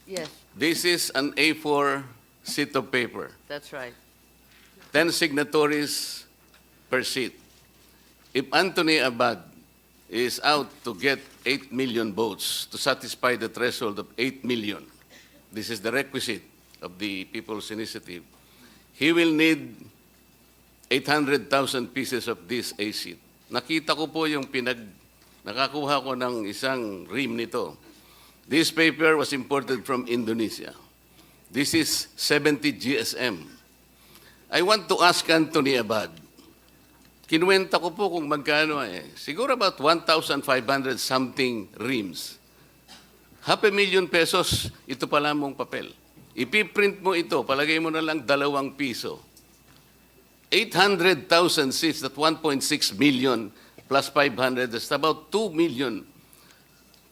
Yes, This is an A4 sheet of paper. that's right. 10 signatories per sheet. If Anthony Abad is out to get 8 million votes to satisfy the threshold of 8 million, this is the requisite of the People's Initiative, he will need 800,000 pieces of this A sheet. Nakita ko po yung nakakuha ko ng isang ream nito. This paper was imported from Indonesia. This is 70 GSM. I want to ask Anthony Abad. Kinuwenta ko po kung magkano Siguro about 1,500 something reams. ₱500,000 pesos, ito pala mong papel. Ipiprint mo ito, palagay mo na lang ₱2. 800,000 seats, that 1.6 million plus 500, that's about 2 million.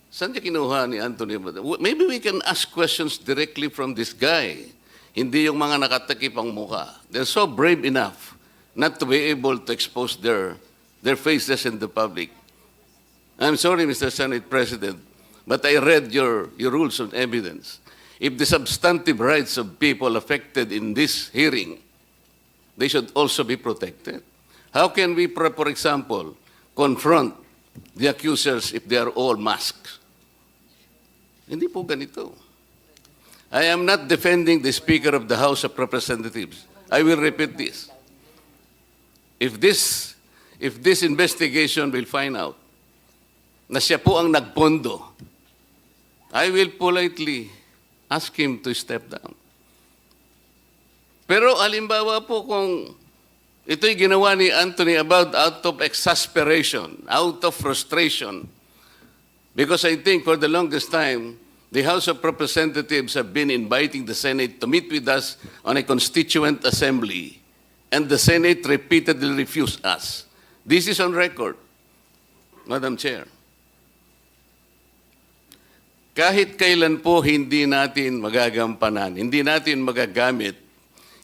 Saan niya kinuha ni Anthony? Maybe we can ask questions directly from this guy. Hindi yung mga nakatakip ang mukha. They're so brave enough not to be able to expose their faces in the public. I'm sorry, Mr. Senate President, but I read your rules of evidence. If the substantive rights of people affected in this hearing, they should also be protected. How can we, for example, confront the accusers if they are all masked? Hindi po ganito. I am not defending the Speaker of the House of Representatives. I will repeat this. If this investigation will find out na siya po ang nagpondo, I will politely ask him to step down. Pero alimbawa po kung ito'y ginawa ni Anthony Abad out of exasperation, out of frustration, because I think for the longest time, the House of Representatives have been inviting the Senate to meet with us on a constituent assembly, and the Senate repeatedly refused us. This is on record, Madam Chair. Kahit kailan po hindi natin magagampanan, hindi natin magagamit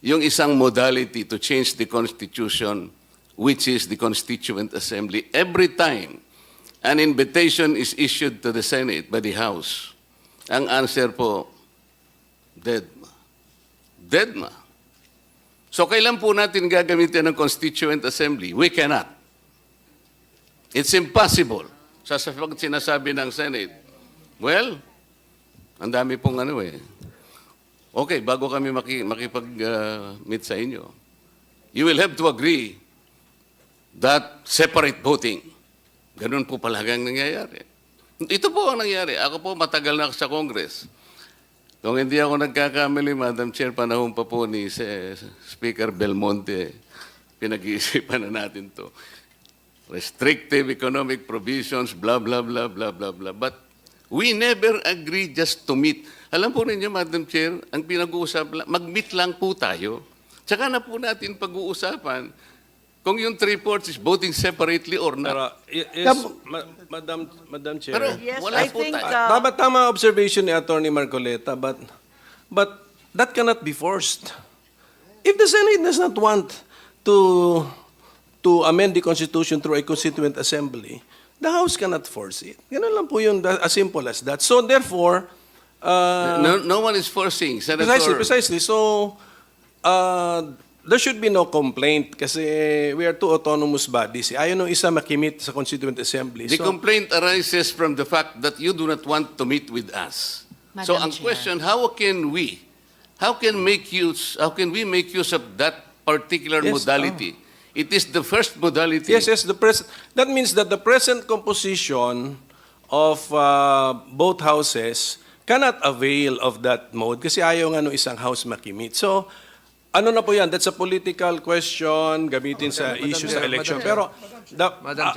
yung isang modality to change the Constitution, which is the Constituent Assembly. Every time an invitation is issued to the Senate by the House, ang answer po, dead ma. Dead ma. So kailan po natin gagamitin ang Constituent Assembly? We cannot. It's impossible. Pag sinasabi ng Senate, well, ang dami pong Okay, bago kami makipag-meet sa inyo, you will have to agree that separate voting. Ganun po palagang nangyayari. Ito po ang nangyayari. Ako po matagal na sa Congress. Kung hindi ako nagkakamali, Madam Chair, panahon pa po ni Speaker Belmonte, pinag-iisipan na natin to. Restrictive economic provisions, blah, blah, blah, blah, blah, blah. But we never agree just to meet. Alam po ninyo, Madam Chair, ang pinag-uusap, mag-meet lang po tayo. Tsaka na po natin pag-uusapan kung yung 3/4 is voting separately or not. Pero, yes, Madam Chair. Pero Yes, wala I po think, tayo. Tama observation ni Attorney Marcoleta, but that cannot be forced. If the Senate does not want to amend the Constitution through a Constituent Assembly, the House cannot force it. Ganun lang po yun, as simple as that. So therefore, No one is forcing, Senator. precisely. So, there should be no complaint kasi we are two autonomous bodies. Ayaw nung isa makimit sa Constituent Assembly. The complaint arises from the fact that you do not want to meet with us. So Madam ang Chair. question, how can we make use of that particular Yes, modality? It is the first modality. Yes, that means that the present composition of both houses cannot avail of that mode kasi ayaw nga nung isang house makimit. So, ano na po yan? That's a political question, gamitin sa issue sa election. Pero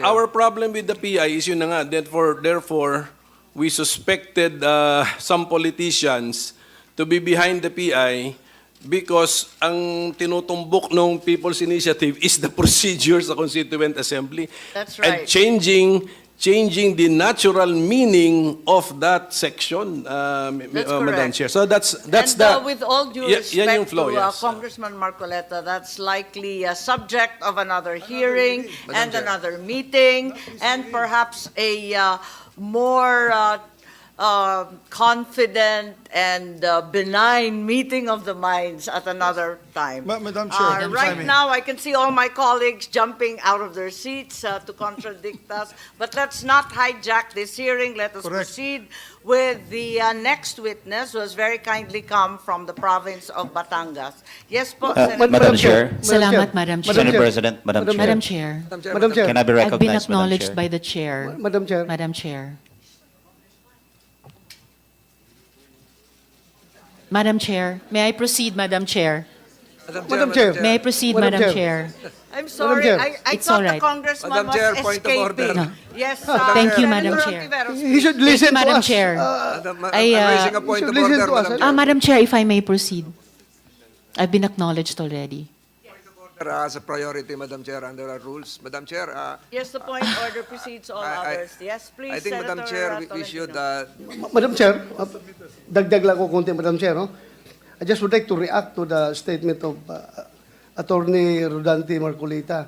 our problem with the PI is yun na nga. Therefore, we suspected some politicians to be behind the PI because ang tinutumbok ng People's Initiative is the procedure sa Constituent Assembly. That's And right. changing the natural meaning of that section, That's Madam correct. Chair. So that's And that. with all due Yan respect yung flow, to yes. Congressman Marcoleta, that's likely a subject of another hearing and another meeting, and perhaps a more confident and benign meeting of the minds at another time. Madam Chair, if I Right may. now, I can see all my colleagues jumping out of their seats to contradict us, but let's not hijack this hearing. Let us Correct. proceed with the next witness, who has very kindly come from the province of Batangas. Yes po, Senator. Madam Chair. Salamat, Madam Chair. Senate President, Madam Chair. Madam Chair, Madam Chair. Can I be I've been recognized, Madam acknowledged Chair? by the Chair. Madam Chair. Madam Chair. Madam Chair, may I proceed, Madam Chair? Madam Chair. May I proceed, Madam Madam Chair. Chair? I'm sorry, Chair. I It's thought all right. the congressman Madam was Chair, point of order. escaping. No. Yes, Thank you, Madam Senator Chair. Ontiveros, He should Thank listen you, Madam to us. Chair. I'm I, raising a point should of listen order, to us, Madam huh? Chair. Madam Chair, if I may proceed. I've been acknowledged already. As a priority, Madam Chair, under our rules. Madam Chair, Yes, the point order precedes all others. Yes, please, I think, Madam Senator Chair, we should, Tolentino. Madam Chair, dagdag lang ko konti, Madam Chair. No? I just would like to react to the statement of Attorney Rodante Marcoleta.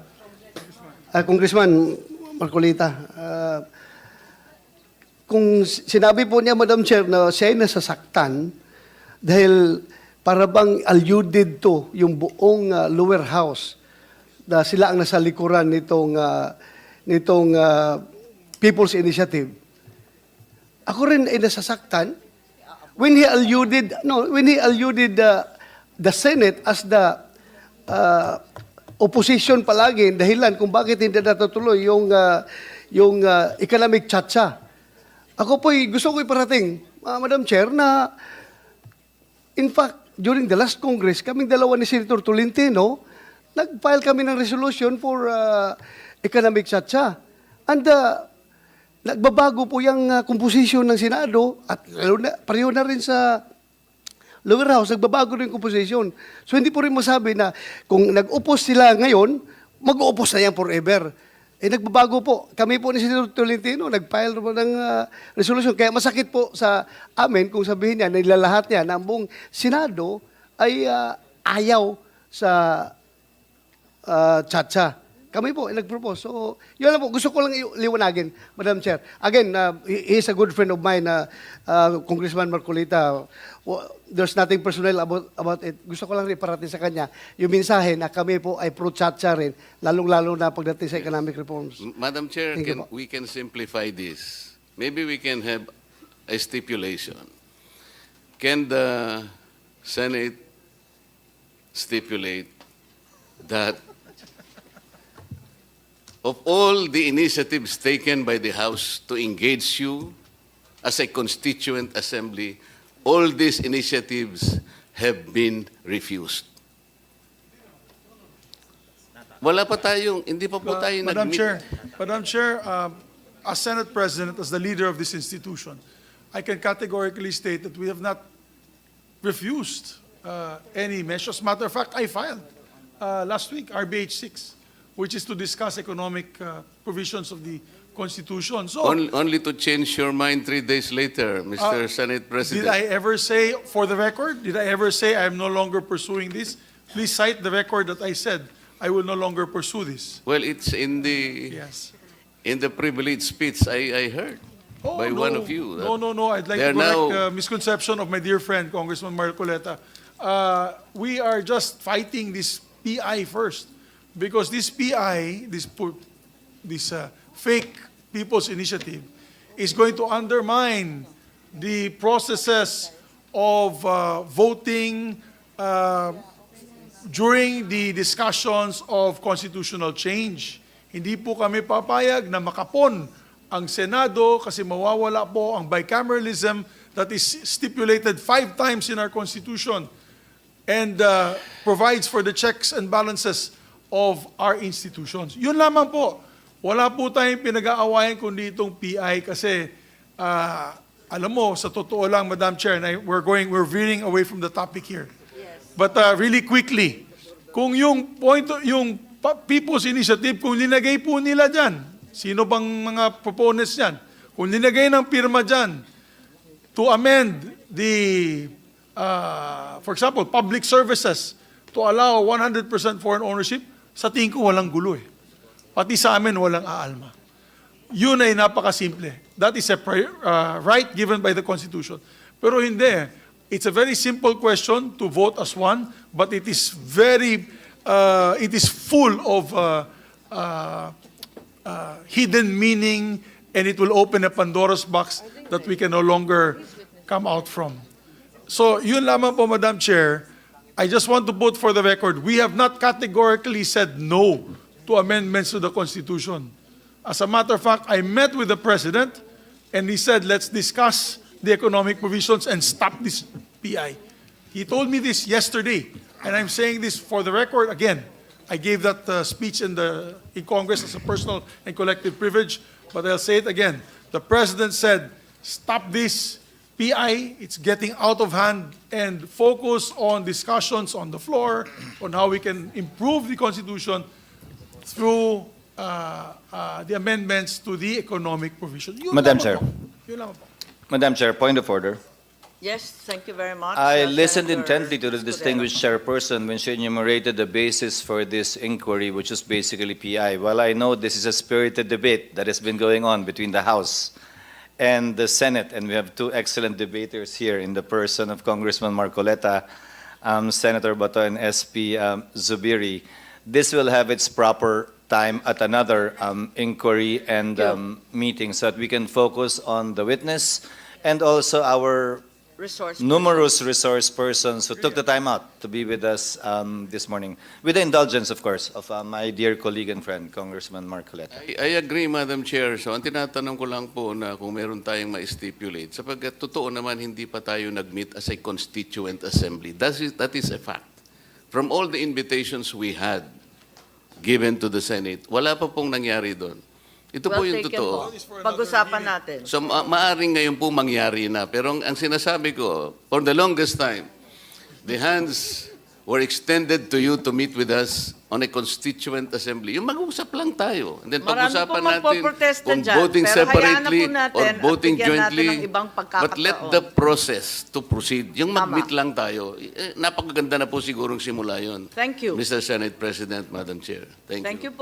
Congressman Marcoleta. Kung sinabi po niya, Madam Chair, na siya ay nasasaktan dahil para bang alluded to yung buong lower house na sila ang nasa likuran nitong People's Initiative. Ako rin ay nasasaktan when he alluded the Senate as the opposition palagi, dahilan kung bakit hindi natutuloy yung economic chacha. Ako po'y gusto ko iparating, Madam Chair, na in fact, during the last Congress, kaming dalawa ni Senator Tolentino, nag-file kami ng resolution for economic chacha. And nagbabago po yung composition ng Senado at pareho na rin sa lower house, nagbabago rin yung composition. So hindi po rin masabi na kung nag-oppose sila ngayon, mag-oppose na yan forever. Nagbabago po. Kami po ni Senator Tolentino, nag-file po ng resolution. Kaya masakit po sa amin kung sabihin niya, nilalahat niya na ang buong Senado ay ayaw sa chacha. Kami po, nag-propose. So, yun lang po. Gusto ko lang liwanagin, Madam Chair. Again, he is a good friend of mine, Congressman Marcoleta. There's nothing personal about it. Gusto ko lang rin parating sa kanya yung mensahe na kami po ay pro-chacha rin, lalong-lalo na pagdating sa economic reforms. Madam Chair, Thank you po. we can simplify this. Maybe we can have a stipulation. Can the Senate stipulate that of all the initiatives taken by the House to engage you as a constituent assembly, all these initiatives have been refused? Wala pa tayong, hindi pa po tayo Madam nag-meet. Chair, as Senate President, as the leader of this institution, I can categorically state that we have not refused any measures. Matter of fact, I filed last week, RBH 6, which is to discuss economic provisions of the Constitution. So, Only to change your mind 3 days later, Mr. Senate President. did I ever say, for the record, did I ever say I am no longer pursuing this? Please cite the record that I said I will no longer pursue this. Well, it's in the Yes. privileged speech I heard by no. one of you. No. I'd like They to are correct now- misconception of my dear friend, Congressman Marcoleta. We are just fighting this PI first. Because this PI, this fake People's Initiative, is going to undermine the processes of voting during the discussions of constitutional change. Hindi po kami papayag na makapon ang Senado kasi mawawala po ang bicameralism that is stipulated 5 times in our Constitution and provides for the checks and balances of our institutions. Yun lamang po. Wala po tayong pinag-aawayan kundi itong PI kasi alam mo, sa totoo lang, Madam Chair, we're veering away from the topic here. But really quickly, kung yung People's Initiative, kung linagay po nila dyan, sino bang mga proponents dyan? Kung linagay ng pirma dyan to amend the, for example, public services to allow 100% foreign ownership, sa tingin ko walang gulo eh. Pati sa amin walang aalma. yun ay napakasimple. That is a right given by the Constitution. Pero hindi. It's a very simple question to vote as one, but it is it is full of hidden meaning, and it will open a Pandora's box that we can no longer come out from. So, yun lamang po, Madam Chair. I just want to put for the record, we have not categorically said no to amendments to the Constitution. As a matter of fact, I met with the President, and he said, let's discuss the economic provisions and stop this PI. He told me this yesterday, and I'm saying this for the record again. I gave that speech in Congress as a personal and collective privilege, but I'll say it again. The President said, stop this PI, it's getting out of hand, and focus on discussions on the floor on how we can improve the Constitution through the amendments to the economic provision. Yun Madam lamang Chair. po. Yun lamang po. Madam Chair, point of order. Yes, thank you very much. I listened Senator intently to the Escudero. distinguished chairperson when she enumerated the basis for this inquiry, which is basically PI. While I know this is a spirited debate that has been going on between the House and the Senate, and we have two excellent debaters here in the person of Congressman Marcoleta, Senator Bato, and SP Zubiri, this will have its proper time at another inquiry and meeting so that we can focus on the witness and also our Resource. numerous resource persons who took the time out to be with us this morning. With the indulgence, of course, of my dear colleague and friend, Congressman Marcoleta. I agree, Madam Chair. So, ang tinatanong ko lang po na kung meron tayong ma-stipulate, sapagkat totoo naman hindi pa tayo nag-meet as a constituent assembly. That is a fact. From all the invitations we had given to the Senate, wala pa pong nangyari doon. Ito po Well yung taken totoo. po. Pag-usapan natin. So, maaring ngayon po mangyari na. Pero ang sinasabi ko, for the longest time, the hands were extended to you to meet with us on a constituent assembly. Yung mag-usap lang tayo. And then Marami pag-usapan pong natin magpoprotesta kung dyan, voting pero hayaan na separately po natin or at voting bigyan natin jointly. ng ibang But let pagkakataon. the process to proceed. Yung Tama. mag-meet lang tayo. Napakaganda na po sigurong simula yon. Thank you. Mr. Senate President, Madam Chair. Thank you. Thank you po.